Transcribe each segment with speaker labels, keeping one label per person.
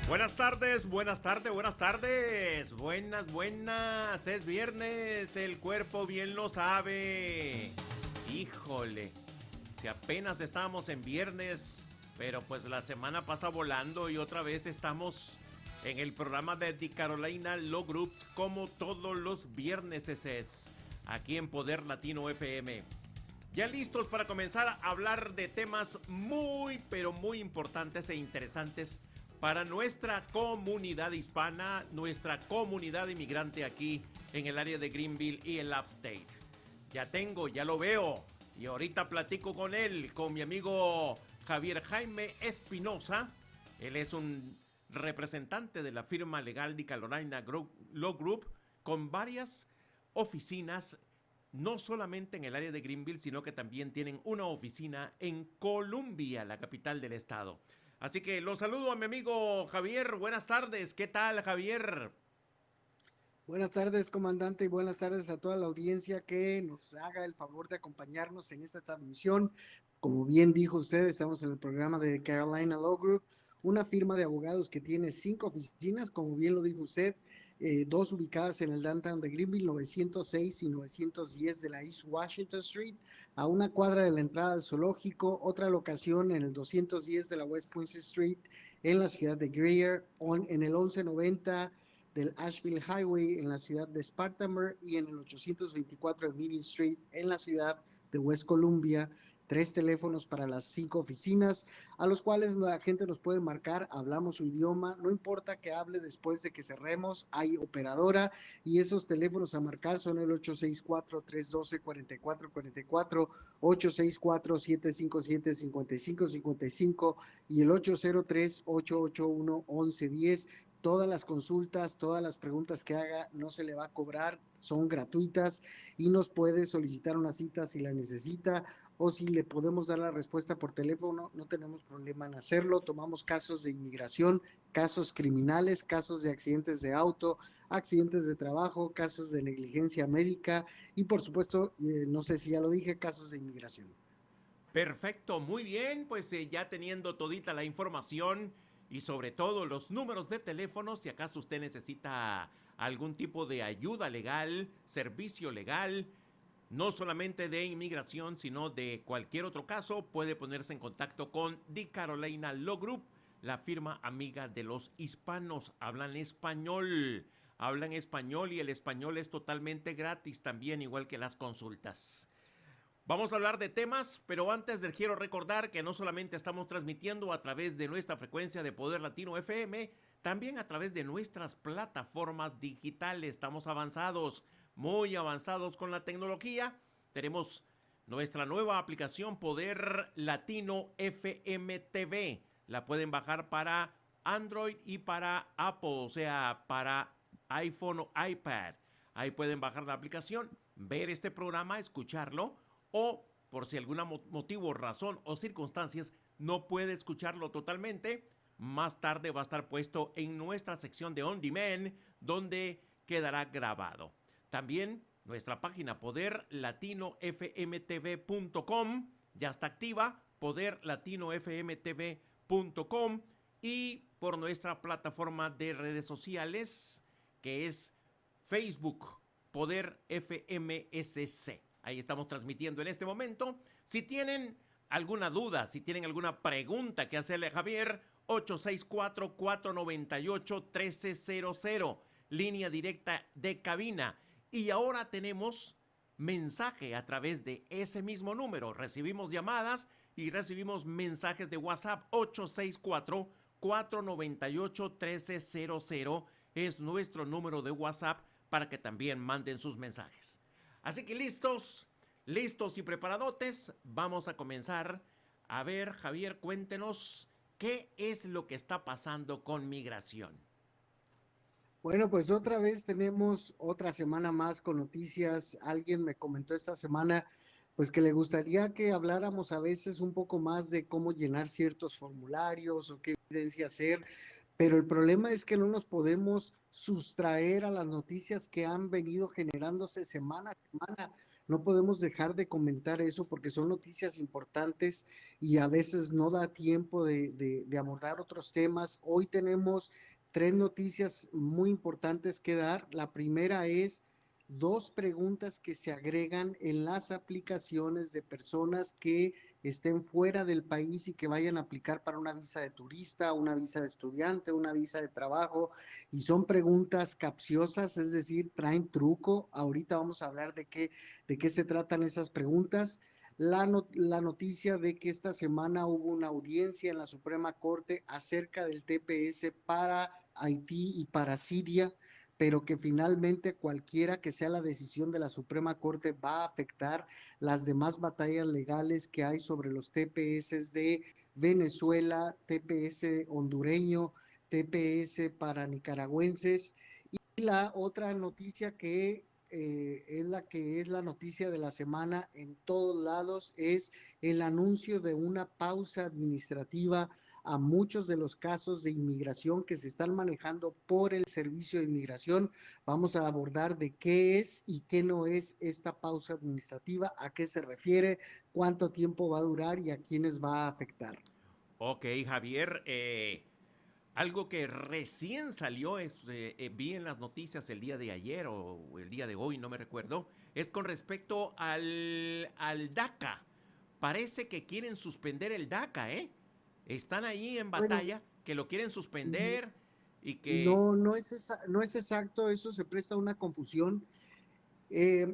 Speaker 1: Buenas tardes, buenas tardes, buenas tardes. Buenas. Es viernes, el cuerpo bien lo sabe. Híjole, si apenas estábamos en viernes, pero pues la semana pasa volando y otra vez estamos en el programa de The Carolina Law Group como todos los viernes es aquí en Poder Latino FM. Ya listos para comenzar a hablar de temas muy, pero muy importantes e interesantes para nuestra comunidad hispana, nuestra comunidad inmigrante aquí en el área de Greenville y el Upstate. Ya lo veo, y ahorita platico con él, con mi amigo Javier Jaime Espinosa. Él es un representante de la firma legal de Carolina Law Group con varias oficinas, no solamente en el área de Greenville, sino que también tienen una oficina en Columbia, la capital del estado. Así que los saludo a mi amigo Javier. Buenas tardes. ¿Qué tal, Javier?
Speaker 2: Buenas tardes, comandante, y buenas tardes a toda la audiencia que nos haga el favor de acompañarnos en esta transmisión. Como bien dijo usted, estamos en el programa de Carolina Law Group, una firma de abogados que tiene 5 oficinas, como bien lo dijo usted, dos ubicadas en el downtown de Greenville, 906 y 910 de la East Washington Street, a una cuadra de la entrada al zoológico, otra locación en el 210 de la West Point Street en la ciudad de Greer, en el 1190 del Asheville Highway en la ciudad de Spartanburg y en el 824 de Meeting Street en la ciudad de West Columbia. 3 teléfonos para las 5 oficinas, a los cuales la gente nos puede marcar, hablamos su idioma, no importa que hable después de que cerremos, hay operadora, y esos teléfonos a marcar son el 864-312-4444, 864-757-5555 y el 803-881-1110. Todas las consultas, todas las preguntas que haga no se le va a cobrar, son gratuitas y nos puede solicitar una cita si la necesita o si le podemos dar la respuesta por teléfono, no tenemos problema en hacerlo. Tomamos casos de inmigración, casos criminales, casos de accidentes de auto, accidentes de trabajo, casos de negligencia médica y por supuesto, no sé si ya lo dije, casos de inmigración.
Speaker 1: Perfecto, muy bien. Pues ya teniendo todita la información y sobre todo los números de teléfono, si acaso usted necesita algún tipo de ayuda legal, servicio legal, no solamente de inmigración, sino de cualquier otro caso, puede ponerse en contacto con The Carolina Law Group, la firma amiga de los hispanos. Hablan español y el español es totalmente gratis también, igual que las consultas. Vamos a hablar de temas, pero antes les quiero recordar que no solamente estamos transmitiendo a través de nuestra frecuencia de Poder Latino FM, también a través de nuestras plataformas digitales. Estamos avanzados, muy avanzados con la tecnología. Tenemos nuestra nueva aplicación Poder Latino FM TV. La pueden bajar para Android y para Apple, o sea, para iPhone o iPad. Ahí pueden bajar la aplicación, ver este programa, escucharlo, o por si algún motivo, razón o circunstancias no puede escucharlo totalmente, más tarde va a estar puesto en nuestra sección de On Demand, donde quedará grabado. También nuestra página poderlatinofmtv.com ya está activa, poderlatinofmtv.com, y por nuestra plataforma de redes sociales, que es Facebook, Poder FMSC. Ahí estamos transmitiendo en este momento. Si tienen alguna duda, si tienen alguna pregunta que hacerle a Javier, 864-498-1300, línea directa de cabina. Y ahora tenemos mensaje a través de ese mismo número. Recibimos llamadas y recibimos mensajes de WhatsApp. 864-498-1300 es nuestro número de WhatsApp para que también manden sus mensajes. Así que listos y preparadotes, vamos a comenzar. A ver, Javier, cuéntenos qué es lo que está pasando con migración.
Speaker 2: Bueno, pues otra vez tenemos otra semana más con noticias. Alguien me comentó esta semana, pues que le gustaría que habláramos a veces un poco más de cómo llenar ciertos formularios o qué evidencia hacer, pero el problema es que no nos podemos sustraer a las noticias que han venido generándose semana a semana. No podemos dejar de comentar eso porque son noticias importantes y a veces no da tiempo de abordar otros temas. Hoy tenemos tres noticias muy importantes que dar. La primera es dos preguntas que se agregan en las aplicaciones de personas que estén fuera del país y que vayan a aplicar para una visa de turista, una visa de estudiante, una visa de trabajo. Y son preguntas capciosas, es decir, traen truco. Ahorita vamos a hablar de qué se tratan esas preguntas. La noticia de que esta semana hubo una audiencia en la Suprema Corte acerca del TPS para Haití y para Siria, pero que finalmente cualquiera que sea la decisión de la Suprema Corte va a afectar las demás batallas legales que hay sobre los TPS de Venezuela, TPS hondureño, TPS para nicaragüenses. Y la otra noticia es la que es la noticia de la semana en todos lados, es el anuncio de una pausa administrativa a muchos de los casos de inmigración que se están manejando por el Servicio de Inmigración. Vamos a abordar de qué es y qué no es esta pausa administrativa, a qué se refiere, cuánto tiempo va a durar y a quiénes va a afectar.
Speaker 1: Ok, Javier, algo que recién salió, vi en las noticias el día de ayer o el día de hoy, no me recuerdo, es con respecto al DACA. Parece que quieren suspender el DACA, ¿eh? Están ahí en
Speaker 2: Bueno,
Speaker 1: batalla, que lo quieren suspender y que...
Speaker 2: no, no es exacto, eso se presta a una confusión.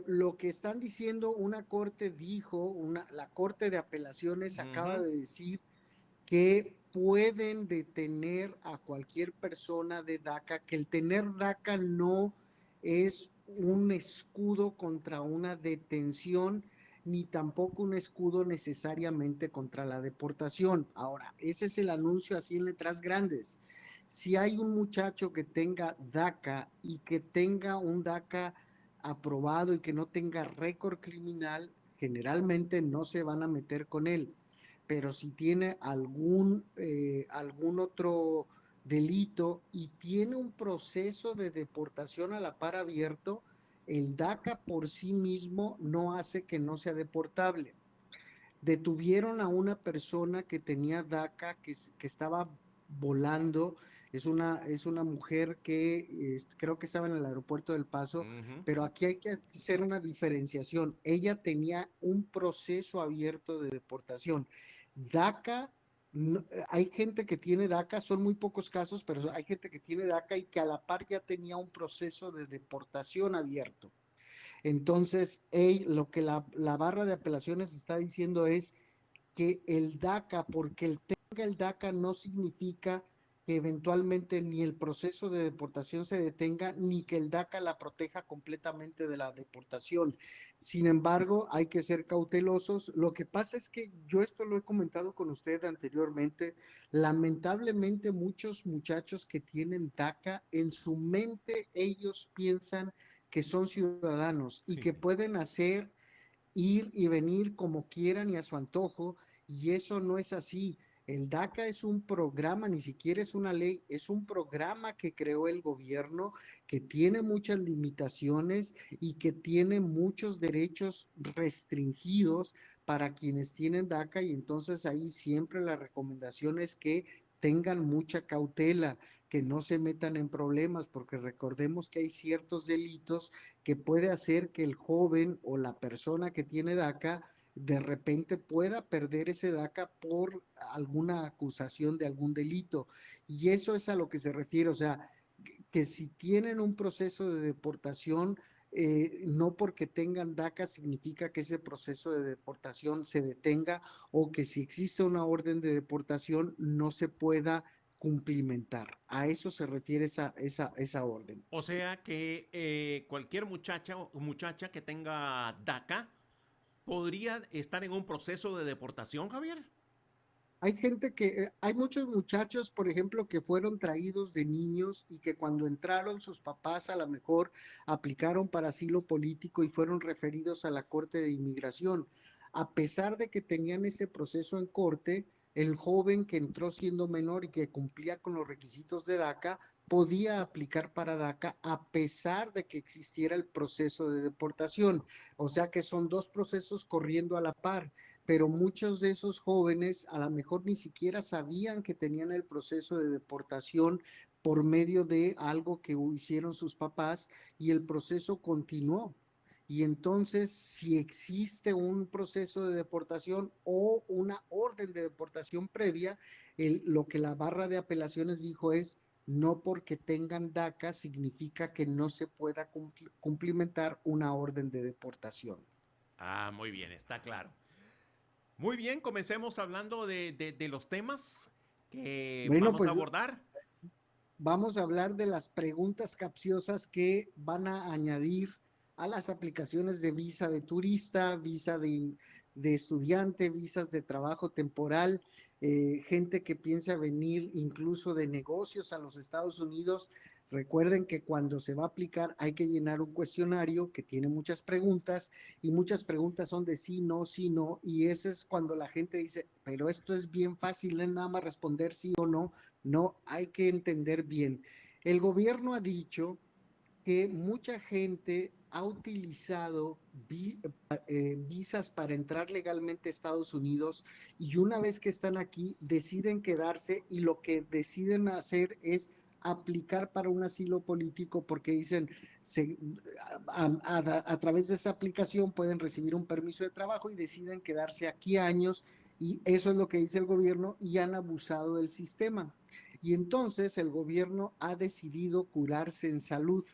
Speaker 2: Lo que están diciendo, una corte dijo, la corte de apelaciones acaba
Speaker 1: Ujú.
Speaker 2: de decir que pueden detener a cualquier persona de DACA, que el tener DACA no es un escudo contra una detención, ni tampoco un escudo necesariamente contra la deportación. Ahora, ese es el anuncio así en letras grandes. Si hay un muchacho que tenga DACA y que tenga un DACA aprobado y que no tenga récord criminal, generalmente no se van a meter con él, pero si tiene algún otro delito y tiene un proceso de deportación a la par abierto, el DACA por sí mismo no hace que no sea deportable. Detuvieron a una persona que tenía DACA, que estaba volando, es una mujer que creo que estaba en el aeropuerto del Paso,
Speaker 1: Ujú.
Speaker 2: pero aquí hay que hacer una diferenciación. Ella tenía un proceso abierto de deportación. DACA, hay gente que tiene DACA, son muy pocos casos, pero hay gente que tiene DACA y que a la par ya tenía un proceso de deportación abierto. Entonces, lo que la barra de apelaciones está diciendo es que el DACA, porque el tenga el DACA no significa que eventualmente ni el proceso de deportación se detenga, ni que el DACA la proteja completamente de la deportación. Sin embargo, hay que ser cautelosos. Lo que pasa es que yo esto lo he comentado con usted anteriormente. Lamentablemente, muchos muchachos que tienen DACA, en su mente ellos piensan que son ciudadanos y
Speaker 1: Sí.
Speaker 2: que pueden hacer ir y venir como quieran y a su antojo, y eso no es así. El DACA es un programa, ni siquiera es una ley, es un programa que creó el gobierno, que tiene muchas limitaciones y que tiene muchos derechos restringidos para quienes tienen DACA, y entonces ahí siempre la recomendación es que tengan mucha cautela, que no se metan en problemas, porque recordemos que hay ciertos delitos que puede hacer que el joven o la persona que tiene DACA de repente pueda perder ese DACA por alguna acusación de algún delito. Y eso es a lo que se refiere, o sea, que si tienen un proceso de deportación, no porque tengan DACA significa que ese proceso de deportación se detenga, o que si existe una orden de deportación no se pueda cumplimentar. A eso se refiere esa orden.
Speaker 1: O sea que cualquier muchacha o muchacha que tenga DACA podría estar en un proceso de deportación, Javier.
Speaker 2: Hay muchos muchachos, por ejemplo, que fueron traídos de niños y que cuando entraron sus papás a lo mejor aplicaron para asilo político y fueron referidos a la Corte de Inmigración. A pesar de que tenían ese proceso en corte, el joven que entró siendo menor y que cumplía con los requisitos de DACA podía aplicar para DACA a pesar de que existiera el proceso de deportación. O sea que son dos procesos corriendo a la par, pero muchos de esos jóvenes a lo mejor ni siquiera sabían que tenían el proceso de deportación por medio de algo que hicieron sus papás y el proceso continuó. Y entonces, si existe un proceso de deportación o una orden de deportación previa, lo que la barra de apelaciones dijo es, no porque tengan DACA significa que no se pueda cumplimentar una orden de deportación.
Speaker 1: Ah, muy bien, está claro. Muy bien, comencemos hablando de los temas que
Speaker 2: Bueno,
Speaker 1: vamos a
Speaker 2: pues
Speaker 1: abordar.
Speaker 2: vamos a hablar de las preguntas capciosas que van a añadir a las aplicaciones de visa de turista, visa de estudiante, visas de trabajo temporal, gente que piensa venir incluso de negocios a los Estados Unidos. Recuerden que cuando se va a aplicar hay que llenar un cuestionario que tiene muchas preguntas y muchas preguntas son de sí, no, y ese es cuando la gente dice, pero esto es bien fácil, es nada más responder sí o no. No, hay que entender bien. El gobierno ha dicho que mucha gente ha utilizado visas para entrar legalmente a Estados Unidos y una vez que están aquí deciden quedarse y lo que deciden hacer es aplicar para un asilo político porque dicen se, a través de esa aplicación pueden recibir un permiso de trabajo y deciden quedarse aquí años y eso es lo que dice el gobierno y han abusado del sistema. Y entonces el gobierno ha decidido curarse en salud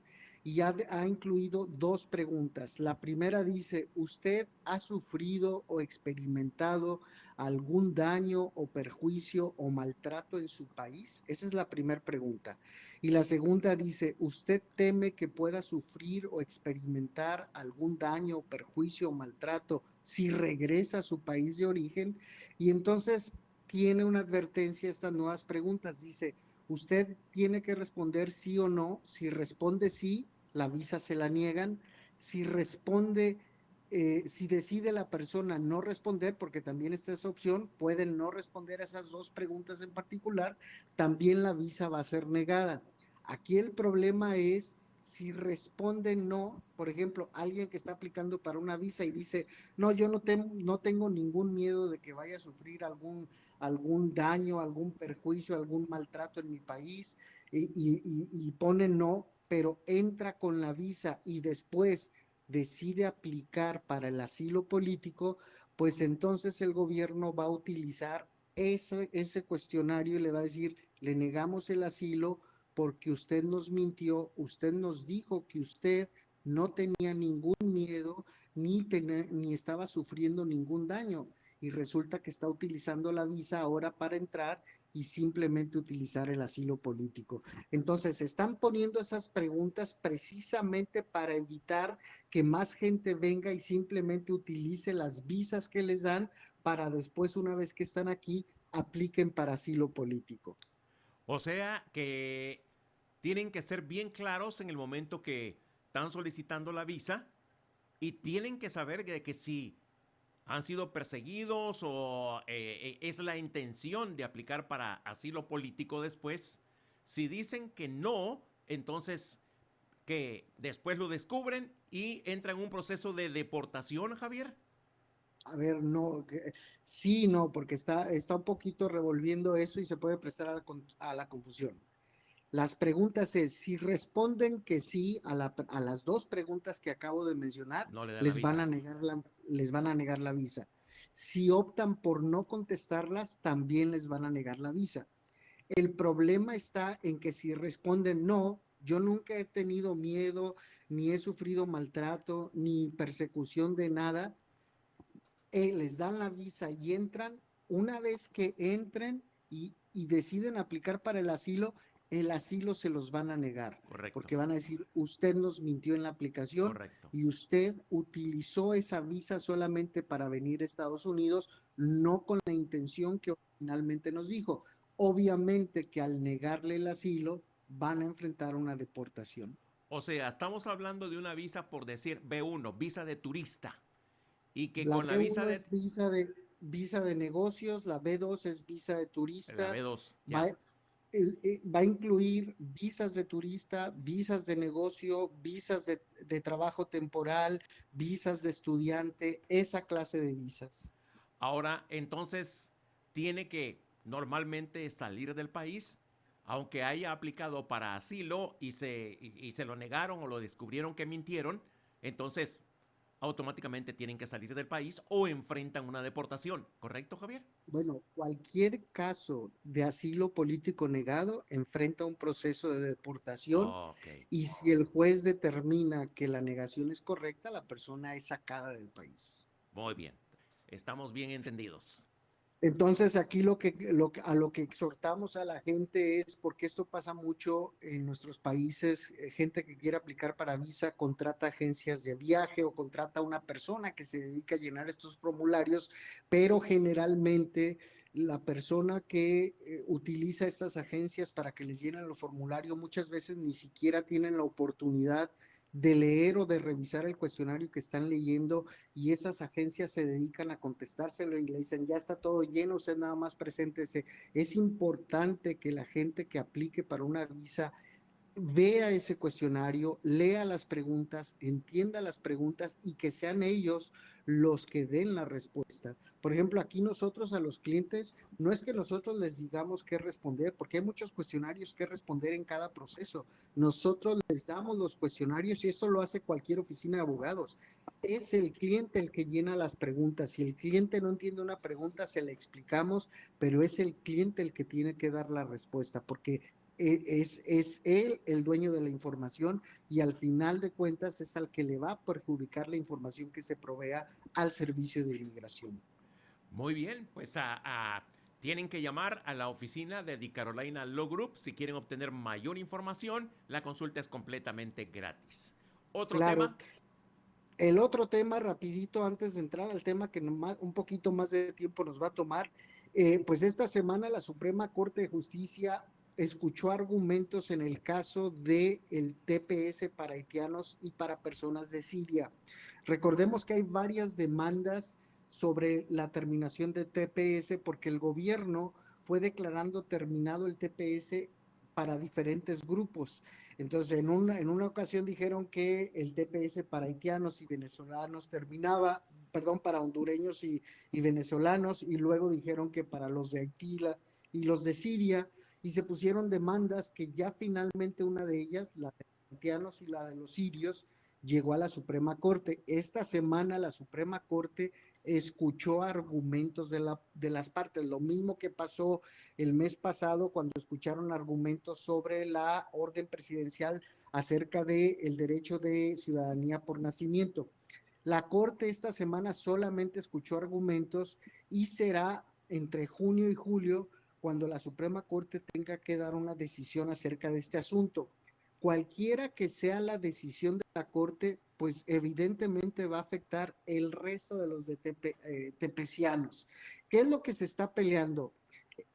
Speaker 2: y ha incluido dos preguntas. La primera dice, ¿usted ha sufrido o experimentado algún daño o perjuicio o maltrato en su país? Esa es la primera pregunta. Y la segunda dice, ¿usted teme que pueda sufrir o experimentar algún daño, perjuicio o maltrato si regresa a su país de origen? Y entonces tiene una advertencia a estas nuevas preguntas. Dice, usted tiene que responder sí o no. Si responde sí, la visa se la niegan. Si responde, si decide la persona no responder, porque también está esa opción, pueden no responder a esas dos preguntas en particular, también la visa va a ser negada. Aquí el problema es si responde no, por ejemplo, alguien que está aplicando para una visa y dice, no, yo no tengo ningún miedo de que vaya a sufrir algún daño, algún perjuicio, algún maltrato en mi país y pone no, pero entra con la visa y después decide aplicar para el asilo político, pues entonces el gobierno va a utilizar ese cuestionario y le va a decir, le negamos el asilo porque usted nos mintió, usted nos dijo que usted no tenía ningún miedo ni estaba sufriendo ningún daño y resulta que está utilizando la visa ahora para entrar y simplemente utilizar el asilo político. Entonces, están poniendo esas preguntas precisamente para evitar que más gente venga y simplemente utilice las visas que les dan para después, una vez que están aquí, apliquen para asilo político.
Speaker 1: O sea que tienen que ser bien claros en el momento que están solicitando la visa y tienen que saber de que si han sido perseguidos o es la intención de aplicar para asilo político después. Si dicen que no, entonces que después lo descubren y entra en un proceso de deportación, Javier.
Speaker 2: A ver, no, sí, no, porque está un poquito revolviendo eso y se puede prestar a la confusión. Las preguntas es, si responden que sí a las dos preguntas que acabo de mencionar,
Speaker 1: No le dan la visa.
Speaker 2: les van a negar la visa. Si optan por no contestarlas, también les van a negar la visa. El problema está en que si responden no, yo nunca he tenido miedo, ni he sufrido maltrato, ni persecución de nada, les dan la visa y entran, una vez que entren y deciden aplicar para el asilo se los van a negar,
Speaker 1: Correcto,
Speaker 2: porque van a decir, usted nos mintió en la aplicación
Speaker 1: correcto.
Speaker 2: y usted utilizó esa visa solamente para venir a Estados Unidos, no con la intención que originalmente nos dijo. Obviamente que al negarle el asilo van a enfrentar una deportación.
Speaker 1: O sea, estamos hablando de una visa por decir B1, visa de turista. Y que
Speaker 2: La
Speaker 1: con la visa
Speaker 2: B1
Speaker 1: de...
Speaker 2: es visa de visa de negocios, la B2 es visa de
Speaker 1: La
Speaker 2: turista,
Speaker 1: B2,
Speaker 2: va,
Speaker 1: ya.
Speaker 2: va a incluir visas de turista, visas de negocio, visas de trabajo temporal, visas de estudiante, esa clase de visas.
Speaker 1: Ahora, entonces, tiene que normalmente salir del país, aunque haya aplicado para asilo y se lo negaron o lo descubrieron que mintieron, entonces automáticamente tienen que salir del país o enfrentan una deportación, ¿correcto, Javier?
Speaker 2: Bueno, cualquier caso de asilo político negado enfrenta un proceso de deportación
Speaker 1: Ok,
Speaker 2: y si el juez determina que la negación es correcta, la persona es sacada del país.
Speaker 1: muy bien. Estamos bien entendidos.
Speaker 2: Entonces, aquí a lo que exhortamos a la gente es, porque esto pasa mucho en nuestros países, gente que quiere aplicar para visa contrata agencias de viaje o contrata a una persona que se dedica a llenar estos formularios, pero generalmente la persona que utiliza estas agencias para que les llenen los formularios muchas veces ni siquiera tienen la oportunidad de leer o de revisar el cuestionario que están leyendo y esas agencias se dedican a contestárselo y le dicen, ya está todo lleno, usted nada más preséntese. Es importante que la gente que aplique para una visa vea ese cuestionario, lea las preguntas, entienda las preguntas y que sean ellos los que den la respuesta. Por ejemplo, aquí nosotros a los clientes, no es que nosotros les digamos qué responder, porque hay muchos cuestionarios que responder en cada proceso. Nosotros les damos los cuestionarios y eso lo hace cualquier oficina de abogados. Es el cliente el que llena las preguntas. Si el cliente no entiende una pregunta, se la explicamos, pero es el cliente el que tiene que dar la respuesta, porque es él el dueño de la información y al final de cuentas es al que le va a perjudicar la información que se provea al servicio de inmigración.
Speaker 1: Muy bien, pues tienen que llamar a la oficina de The Carolina Law Group si quieren obtener mayor información. La consulta es completamente gratis. ¿Otro
Speaker 2: Claro,
Speaker 1: tema?
Speaker 2: el otro tema rapidito antes de entrar al tema que un poquito más de tiempo nos va a tomar, pues esta semana la Suprema Corte de Justicia escuchó argumentos en el caso del TPS para haitianos y para personas de Siria. Recordemos que hay varias demandas sobre la terminación de TPS porque el gobierno fue declarando terminado el TPS para diferentes grupos. Entonces, en una ocasión dijeron que el TPS para haitianos y venezolanos terminaba, perdón, para hondureños y venezolanos, y luego dijeron que para los de Haití y los de Siria, y se pusieron demandas que ya finalmente una de ellas, la de haitianos y la de los sirios, llegó a la Suprema Corte. Esta semana la Suprema Corte escuchó argumentos de las partes, lo mismo que pasó el mes pasado cuando escucharon argumentos sobre la orden presidencial acerca del derecho de ciudadanía por nacimiento. La Corte esta semana solamente escuchó argumentos y será entre junio y julio cuando la Suprema Corte tenga que dar una decisión acerca de este asunto. Cualquiera que sea la decisión de la Corte, pues evidentemente va a afectar el resto de los de tepecianos. ¿Qué es lo que se está peleando?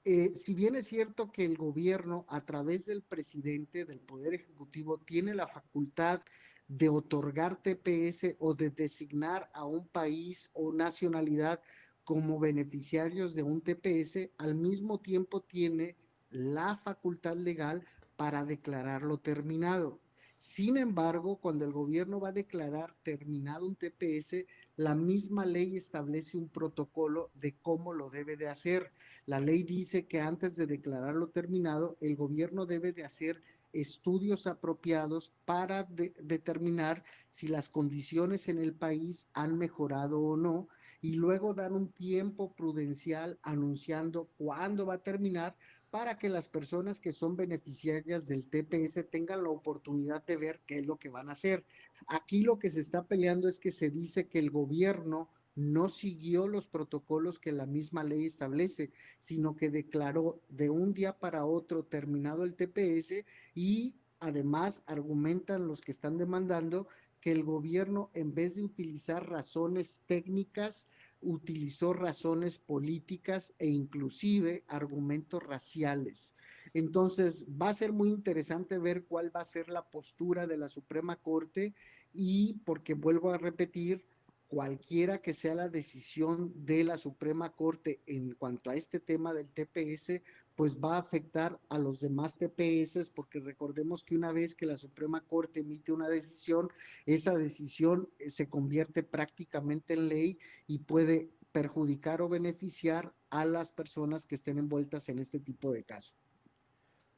Speaker 2: Si bien es cierto que el gobierno, a través del presidente del Poder Ejecutivo, tiene la facultad de otorgar TPS o de designar a un país o nacionalidad como beneficiarios de un TPS, al mismo tiempo tiene la facultad legal para declararlo terminado. Sin embargo, cuando el gobierno va a declarar terminado un TPS, la misma ley establece un protocolo de cómo lo debe de hacer. La ley dice que antes de declararlo terminado, el gobierno debe de hacer estudios apropiados para determinar si las condiciones en el país han mejorado o no y luego dar un tiempo prudencial anunciando cuándo va a terminar para que las personas que son beneficiarias del TPS tengan la oportunidad de ver qué es lo que van a hacer. Aquí lo que se está peleando es que se dice que el gobierno no siguió los protocolos que la misma ley establece, sino que declaró de un día para otro terminado el TPS y además argumentan los que están demandando que el gobierno en vez de utilizar razones técnicas, utilizó razones políticas e inclusive argumentos raciales. Entonces va a ser muy interesante ver cuál va a ser la postura de la Suprema Corte y porque vuelvo a repetir, cualquiera que sea la decisión de la Suprema Corte en cuanto a este tema del TPS, pues va a afectar a los demás TPS, porque recordemos que una vez que la Suprema Corte emite una decisión, esa decisión se convierte prácticamente en ley y puede perjudicar o beneficiar a las personas que estén envueltas en este tipo de casos.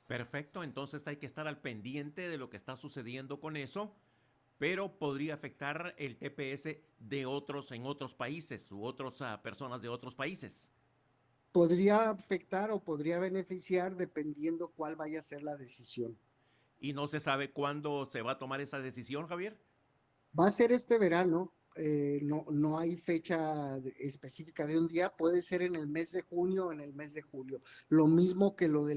Speaker 1: Perfecto, entonces hay que estar al pendiente de lo que está sucediendo con eso, pero podría afectar el TPS de otros en otros países u otras personas de otros países.
Speaker 2: Podría afectar o podría beneficiar dependiendo cuál vaya a ser la decisión.
Speaker 1: Y no se sabe cuándo se va a tomar esa decisión, Javier.
Speaker 2: Va a ser este verano, no hay fecha específica de un día, puede ser en el mes de junio o en el mes de julio. Lo mismo que lo de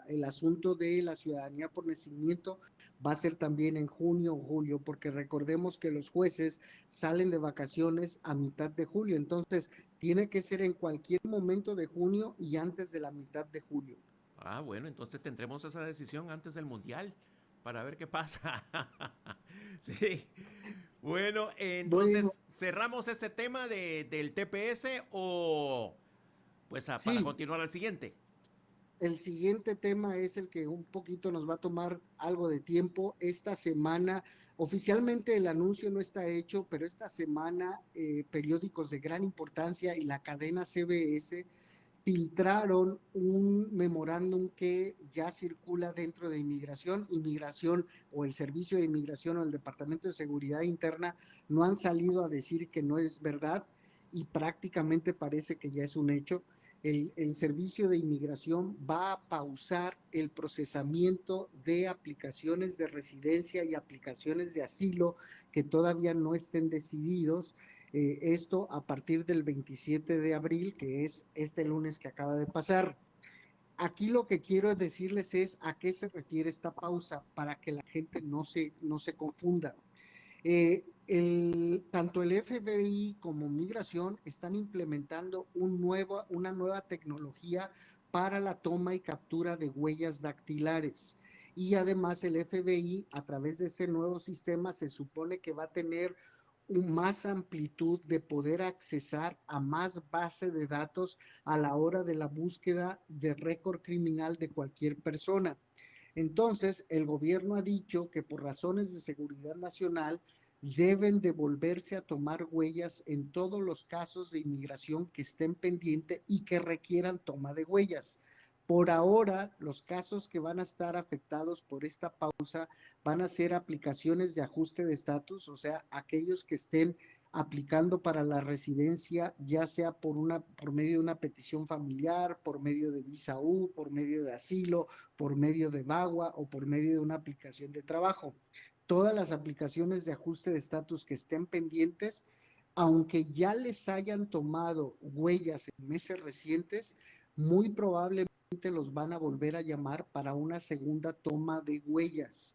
Speaker 2: el asunto de la ciudadanía por nacimiento, va a ser también en junio o julio, porque recordemos que los jueces salen de vacaciones a mitad de julio, entonces tiene que ser en cualquier momento de junio y antes de la mitad de julio.
Speaker 1: Ah, bueno, entonces tendremos esa decisión antes del Mundial para ver qué pasa. Sí. Bueno,
Speaker 2: Bueno,
Speaker 1: entonces cerramos ese tema del TPS o pues para
Speaker 2: sí,
Speaker 1: continuar al siguiente.
Speaker 2: el siguiente tema es el que un poquito nos va a tomar algo de tiempo. Esta semana, oficialmente el anuncio no está hecho, pero esta semana periódicos de gran importancia y la cadena CBS filtraron un memorándum que ya circula dentro de inmigración o el Servicio de Inmigración o el Departamento de Seguridad Interna no han salido a decir que no es verdad y prácticamente parece que ya es un hecho. El Servicio de Inmigración va a pausar el procesamiento de aplicaciones de residencia y aplicaciones de asilo que todavía no estén decididos. Esto a partir del 27 de abril, que es este lunes que acaba de pasar. Aquí lo que quiero decirles es a qué se refiere esta pausa para que la gente no se confunda. Tanto el FBI como Migración están implementando una nueva tecnología para la toma y captura de huellas dactilares. Y además el FBI, a través de ese nuevo sistema, se supone que va a tener más amplitud de poder accesar a más base de datos a la hora de la búsqueda de récord criminal de cualquier persona. Entonces, el gobierno ha dicho que por razones de seguridad nacional deben de volverse a tomar huellas en todos los casos de inmigración que estén pendientes y que requieran toma de huellas. Por ahora, los casos que van a estar afectados por esta pausa van a ser aplicaciones de ajuste de estatus, o sea, aquellos que estén aplicando para la residencia, ya sea por medio de una petición familiar, por medio de visa U, por medio de asilo, por medio de VAWA o por medio de una aplicación de trabajo. Todas las aplicaciones de ajuste de estatus que estén pendientes, aunque ya les hayan tomado huellas en meses recientes, muy probablemente los van a volver a llamar para una segunda toma de huellas.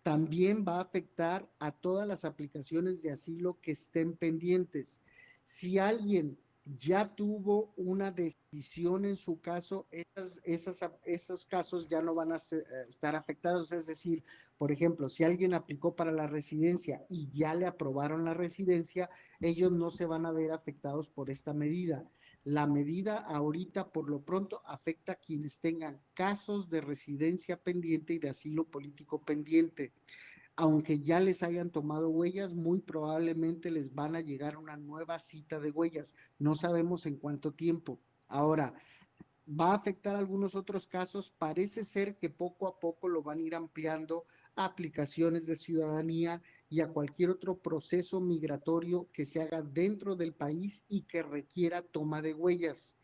Speaker 2: También va a afectar a todas las aplicaciones de asilo que estén pendientes. Si alguien ya tuvo una decisión en su caso, esos casos ya no van a estar afectados. Es decir, por ejemplo, si alguien aplicó para la residencia y ya le aprobaron la residencia, ellos no se van a ver afectados por esta medida. La medida ahorita, por lo pronto, afecta a quienes tengan casos de residencia pendiente y de asilo político pendiente. Aunque ya les hayan tomado huellas, muy probablemente les van a llegar una nueva cita de huellas. No sabemos en cuánto tiempo. Ahora, va a afectar algunos otros casos. Parece ser que poco a poco lo van a ir ampliando a aplicaciones de ciudadanía y a cualquier otro proceso migratorio que se haga dentro del país y que requiera toma de huellas.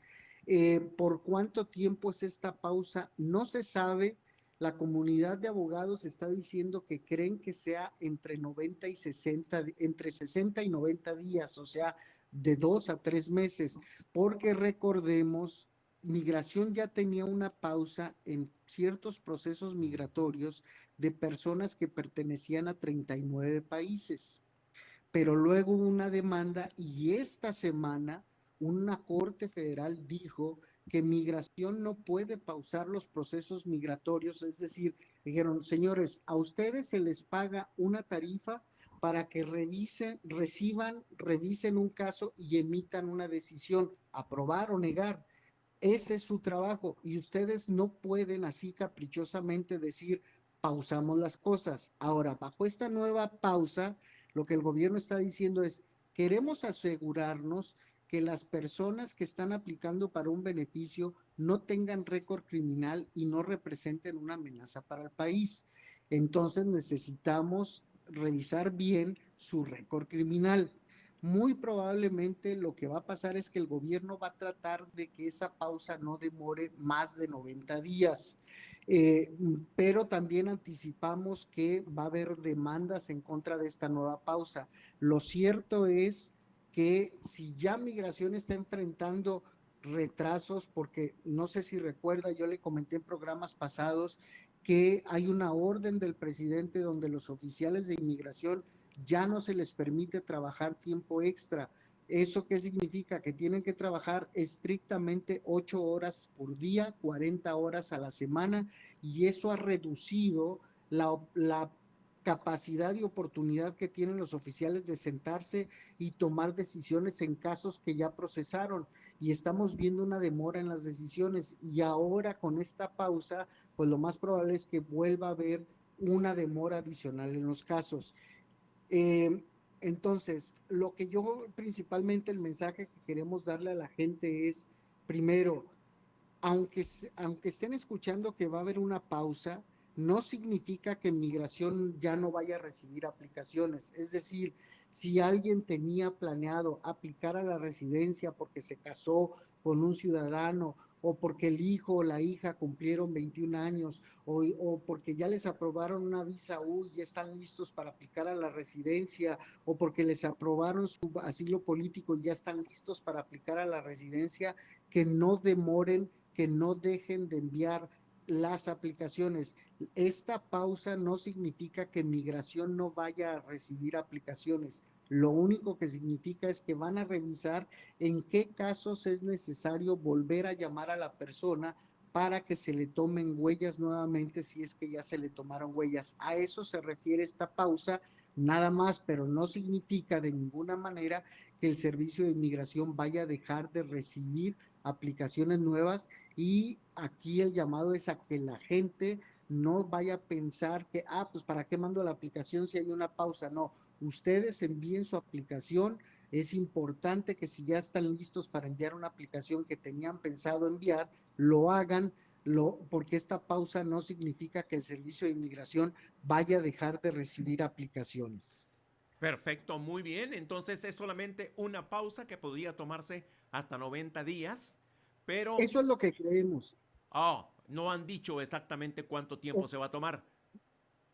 Speaker 2: ¿Por cuánto tiempo es esta pausa? No se sabe. La comunidad de abogados está diciendo que creen que sea entre 90 y 60, entre 60 y 90 días, o sea, de 2 a 3 meses, porque recordemos, migración ya tenía una pausa en ciertos procesos migratorios de personas que pertenecían a 39 países, pero luego hubo una demanda y esta semana una corte federal dijo que migración no puede pausar los procesos migratorios, es decir, dijeron, señores, a ustedes se les paga una tarifa para que revisen un caso y emitan una decisión, aprobar o negar. Ese es su trabajo y ustedes no pueden así caprichosamente decir pausamos las cosas. Ahora, bajo esta nueva pausa, lo que el gobierno está diciendo es, queremos asegurarnos que las personas que están aplicando para un beneficio no tengan récord criminal y no representen una amenaza para el país. Entonces necesitamos revisar bien su récord criminal. Muy probablemente lo que va a pasar es que el gobierno va a tratar de que esa pausa no demore más de 90 días. Pero también anticipamos que va a haber demandas en contra de esta nueva pausa. Lo cierto es que si ya Migración está enfrentando retrasos, porque no sé si recuerda, yo le comenté en programas pasados que hay una orden del presidente donde los oficiales de inmigración ya no se les permite trabajar tiempo extra. ¿Eso qué significa? Que tienen que trabajar estrictamente 8 horas por día, 40 horas a la semana, y eso ha reducido la capacidad y oportunidad que tienen los oficiales de sentarse y tomar decisiones en casos que ya procesaron. Y estamos viendo una demora en las decisiones. Y ahora con esta pausa, pues lo más probable es que vuelva a haber una demora adicional en los casos. Eh, entonces, lo que yo principalmente el mensaje que queremos darle a la gente es, primero, aunque estén escuchando que va a haber una pausa, no significa que Migración ya no vaya a recibir aplicaciones. Es decir, si alguien tenía planeado aplicar a la residencia porque se casó con un ciudadano o porque el hijo o la hija cumplieron 21 años o porque ya les aprobaron una visa U y están listos para aplicar a la residencia o porque les aprobaron su asilo político y ya están listos para aplicar a la residencia, que no demoren, que no dejen de enviar las aplicaciones. Esta pausa no significa que Migración no vaya a recibir aplicaciones. Lo único que significa es que van a revisar en qué casos es necesario volver a llamar a la persona para que se le tomen huellas nuevamente si es que ya se le tomaron huellas. A eso se refiere esta pausa, nada más, pero no significa de ninguna manera que el Servicio de Inmigración vaya a dejar de recibir aplicaciones nuevas, y aquí el llamado es a que la gente no vaya a pensar que, pues ¿para qué mando la aplicación si hay una pausa? No, ustedes envíen su aplicación. Es importante que si ya están listos para enviar una aplicación que tenían pensado enviar, lo hagan, porque esta pausa no significa que el Servicio de Inmigración vaya a dejar de recibir aplicaciones.
Speaker 1: Perfecto, muy bien. Entonces es solamente una pausa que podría tomarse hasta 90 días, pero
Speaker 2: Eso es lo que creemos.
Speaker 1: no han dicho exactamente cuánto tiempo se va a tomar.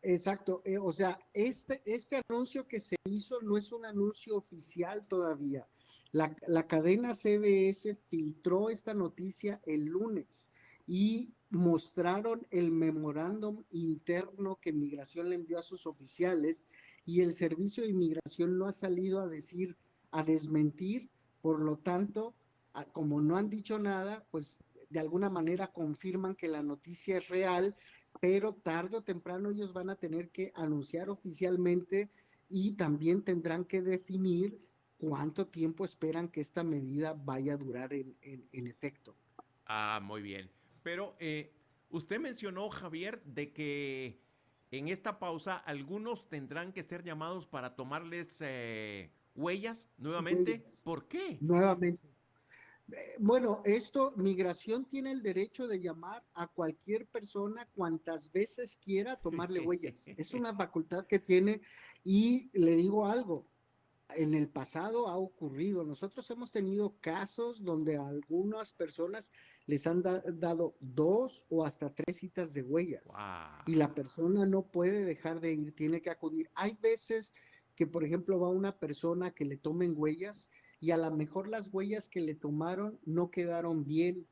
Speaker 2: Exacto, o sea, este anuncio que se hizo no es un anuncio oficial todavía. La cadena CBS filtró esta noticia el lunes y mostraron el memorándum interno que Migración le envió a sus oficiales, y el Servicio de Inmigración no ha salido a decir, a desmentir. Por lo tanto, como no han dicho nada, pues de alguna manera confirman que la noticia es real, pero tarde o temprano ellos van a tener que anunciar oficialmente y también tendrán que definir cuánto tiempo esperan que esta medida vaya a durar en efecto.
Speaker 1: Muy bien. Pero usted mencionó, Javier, de que en esta pausa algunos tendrán que ser llamados para tomarles huellas nuevamente.
Speaker 2: Huellas.
Speaker 1: ¿Por qué?
Speaker 2: Nuevamente. Bueno, Migración tiene el derecho de llamar a cualquier persona cuantas veces quiera tomarle huellas. Es una facultad que tiene, y le digo algo, en el pasado ha ocurrido. Nosotros hemos tenido casos donde a algunas personas les han dado 2 o hasta 3 citas de huellas
Speaker 1: Wow.
Speaker 2: y la persona no puede dejar de ir, tiene que acudir. Hay veces que, por ejemplo, va una persona que le tomen huellas y a lo mejor las huellas que le tomaron no quedaron bien,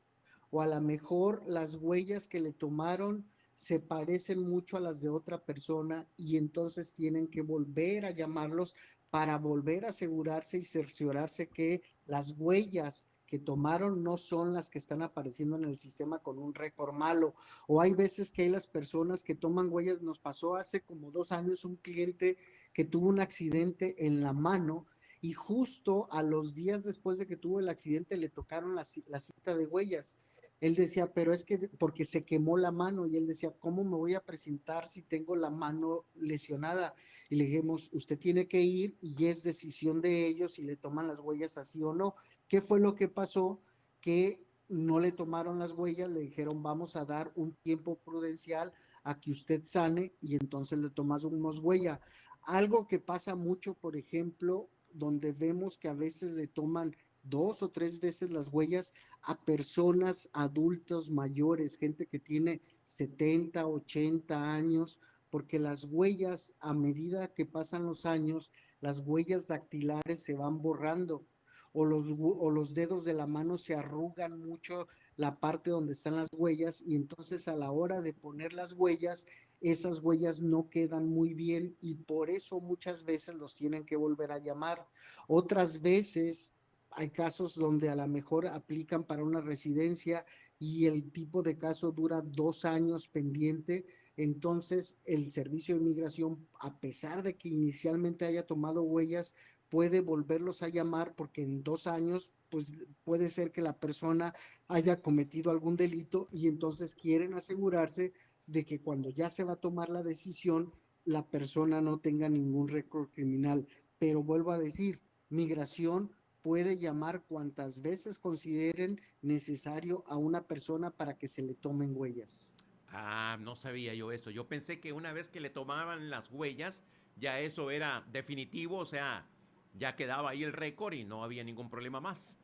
Speaker 2: o a lo mejor las huellas que le tomaron se parecen mucho a las de otra persona y entonces tienen que volver a llamarlos para volver a asegurarse y cerciorarse que las huellas que tomaron no son las que están apareciendo en el sistema con un récord malo. O hay veces que hay las personas que toman huellas. Nos pasó hace como 2 años un cliente que tuvo un accidente en la mano y justo a los días después de que tuvo el accidente le tocaron la cita de huellas. Él decía, pero es que porque se quemó la mano y él decía, ¿cómo me voy a presentar si tengo la mano lesionada? Y le dijimos, usted tiene que ir y es decisión de ellos si le toman las huellas así o no. ¿Qué fue lo que pasó? Que no le tomaron las huellas, le dijeron, vamos a dar un tiempo prudencial a que usted sane y entonces le tomamos huella. Algo que pasa mucho, por ejemplo, donde vemos que a veces le toman 2 o 3 veces las huellas a personas adultos mayores, gente que tiene 70, 80 años, porque las huellas, a medida que pasan los años, las huellas dactilares se van borrando o los dedos de la mano se arrugan mucho la parte donde están las huellas y entonces a la hora de poner las huellas, esas huellas no quedan muy bien y por eso muchas veces los tienen que volver a llamar. Otras veces hay casos donde a lo mejor aplican para una residencia y el tipo de caso dura 2 años pendiente. Entonces, el servicio de inmigración, a pesar de que inicialmente haya tomado huellas, puede volverlos a llamar porque en 2 años, pues puede ser que la persona haya cometido algún delito y entonces quieren asegurarse de que cuando ya se va a tomar la decisión, la persona no tenga ningún récord criminal. Pero vuelvo a decir, migración puede llamar cuantas veces consideren necesario a una persona para que se le tomen huellas.
Speaker 1: Ah, no sabía yo eso. Yo pensé que una vez que le tomaban las huellas, ya eso era definitivo, o sea, ya quedaba ahí el récord y no había ningún problema más.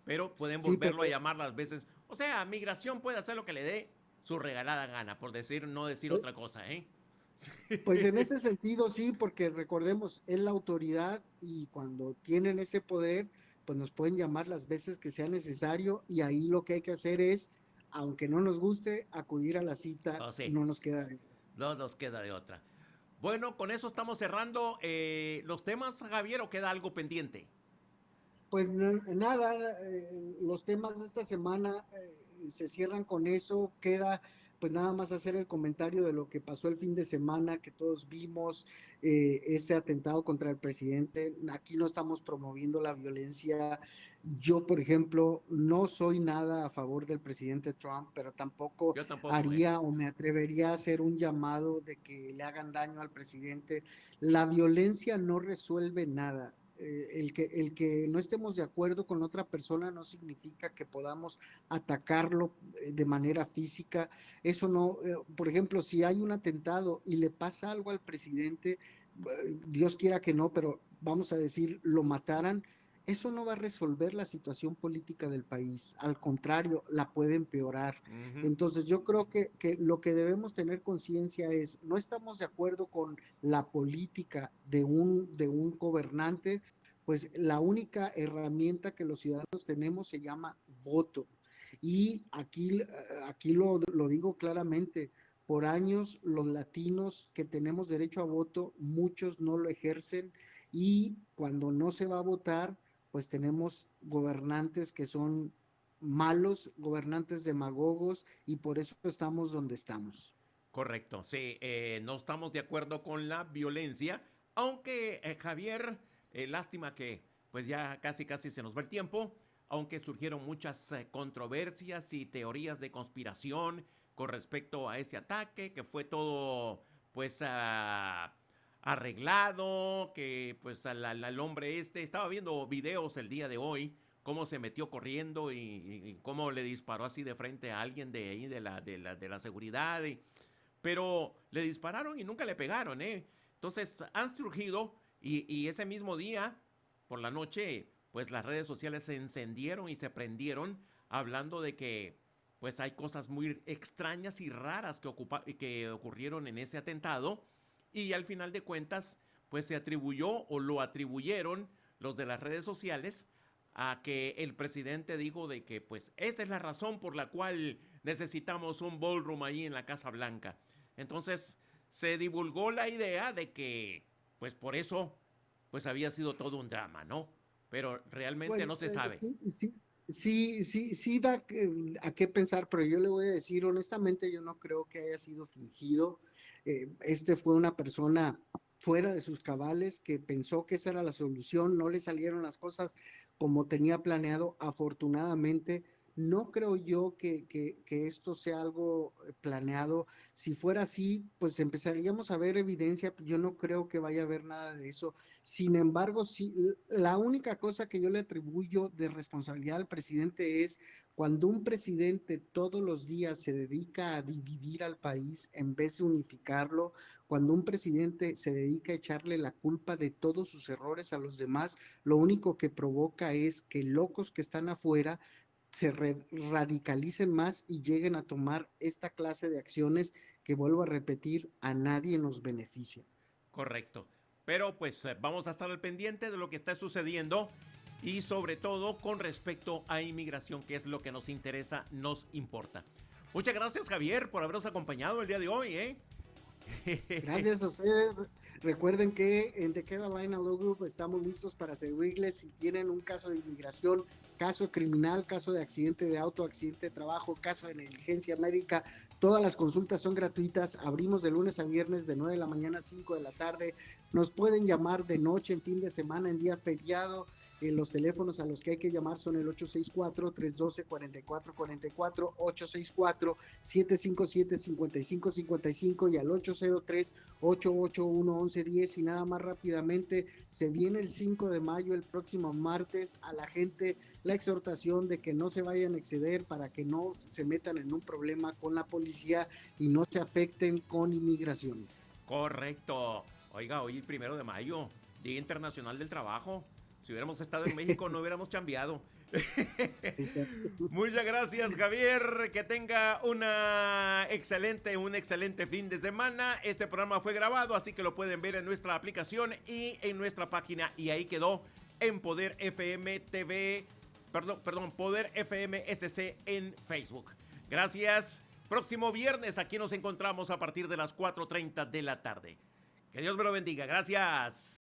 Speaker 1: Pero pueden
Speaker 2: Sí,
Speaker 1: volverlo a
Speaker 2: pero
Speaker 1: llamar las veces. O sea, migración puede hacer lo que le dé su regalada gana, por decir, no decir
Speaker 2: eh,
Speaker 1: otra cosa, ¿eh?
Speaker 2: pues en ese sentido sí, porque recordemos, es la autoridad y cuando tienen ese poder, pues nos pueden llamar las veces que sea necesario y ahí lo que hay que hacer es, aunque no nos guste, acudir a la cita,
Speaker 1: O sí,
Speaker 2: no nos queda de otra.
Speaker 1: no nos queda de otra. Bueno, con eso estamos cerrando los temas, Javier, o queda algo pendiente.
Speaker 2: Pues nada, los temas de esta semana se cierran con eso, queda pues nada más hacer el comentario de lo que pasó el fin de semana, que todos vimos ese atentado contra el presidente. Aquí no estamos promoviendo la violencia. Yo, por ejemplo, no soy nada a favor del presidente Trump, pero tampoco
Speaker 1: Yo tampoco, ¿eh?
Speaker 2: haría o me atrevería a hacer un llamado de que le hagan daño al presidente. La violencia no resuelve nada. El que no estemos de acuerdo con otra persona no significa que podamos atacarlo de manera física. Eso no, por ejemplo, si hay un atentado y le pasa algo al presidente, Dios quiera que no, pero vamos a decir, lo mataran, eso no va a resolver la situación política del país. Al contrario, la puede empeorar.
Speaker 1: Ujú.
Speaker 2: Entonces, yo creo que lo que debemos tener conciencia es, no estamos de acuerdo con la política de un gobernante, pues la única herramienta que los ciudadanos tenemos se llama voto. Y aquí lo digo claramente, por años los latinos que tenemos derecho a voto, muchos no lo ejercen y cuando no se va a votar, pues tenemos gobernantes que son malos, gobernantes demagogos y por eso estamos donde estamos.
Speaker 1: Correcto, sí, no estamos de acuerdo con la violencia, aunque Javier, lástima que pues ya casi casi se nos va el tiempo, aunque surgieron muchas controversias y teorías de conspiración con respecto a ese ataque, que fue todo pues arreglado, que pues al hombre este, estaba viendo videos el día de hoy, cómo se metió corriendo y cómo le disparó así de frente a alguien de ahí de la seguridad. Pero le dispararon y nunca le pegaron, ¿eh? Entonces han surgido y ese mismo día, por la noche, pues las redes sociales se encendieron y se prendieron hablando de que pues hay cosas muy extrañas y raras que ocurrieron en ese atentado y al final de cuentas pues se atribuyó o lo atribuyeron los de las redes sociales a que el presidente dijo de que pues esa es la razón por la cual necesitamos un ballroom ahí en la Casa Blanca. Entonces se divulgó la idea de que, pues por eso, pues había sido todo un drama, ¿no? Pero realmente
Speaker 2: Pues
Speaker 1: no se sabe.
Speaker 2: sí, sí, sí, sí, sí da a qué pensar, pero yo le voy a decir, honestamente, yo no creo que haya sido fingido. Este fue una persona fuera de sus cabales, que pensó que esa era la solución, no le salieron las cosas como tenía planeado. Afortunadamente, no creo yo que esto sea algo planeado. Si fuera así, pues empezaríamos a ver evidencia. Yo no creo que vaya a haber nada de eso. Sin embargo, sí, la única cosa que yo le atribuyo de responsabilidad al presidente es cuando un presidente todos los días se dedica a dividir al país en vez de unificarlo, cuando un presidente se dedica a echarle la culpa de todos sus errores a los demás, lo único que provoca es que locos que están afuera se radicalicen más y lleguen a tomar esta clase de acciones que, vuelvo a repetir, a nadie nos beneficia.
Speaker 1: Correcto. Pero pues vamos a estar al pendiente de lo que está sucediendo y sobre todo con respecto a inmigración, que es lo que nos interesa, nos importa. Muchas gracias, Javier, por habernos acompañado el día de hoy, ¿eh?
Speaker 2: Gracias a ustedes. Recuerden que en The Carolina Law Group estamos listos para servirles si tienen un caso de inmigración, caso criminal, caso de accidente de auto, accidente de trabajo, caso de negligencia médica. Todas las consultas son gratuitas. Abrimos de lunes a viernes de 9 de la mañana a 5 de la tarde. Nos pueden llamar de noche, en fin de semana, en día feriado. Los teléfonos a los que hay que llamar son el 864-312-4444, 864-757-5555 y al 803-881-1110. Y nada más rápidamente, se viene el 5 de mayo, el próximo martes, a la gente la exhortación de que no se vayan a exceder para que no se metan en un problema con la policía y no se afecten con inmigración.
Speaker 1: Correcto. Oiga, hoy el 1 de mayo, Día Internacional del Trabajo. Si hubiéramos estado en México, no hubiéramos chambeado. Muchas gracias, Javier. Que tenga un excelente fin de semana. Este programa fue grabado, así que lo pueden ver en nuestra aplicación y en nuestra página. Y ahí quedó en Poder FM TV, Poder FM SC en Facebook. Gracias. Próximo viernes aquí nos encontramos a partir de las 4:30 de la tarde. Que Dios me lo bendiga. Gracias.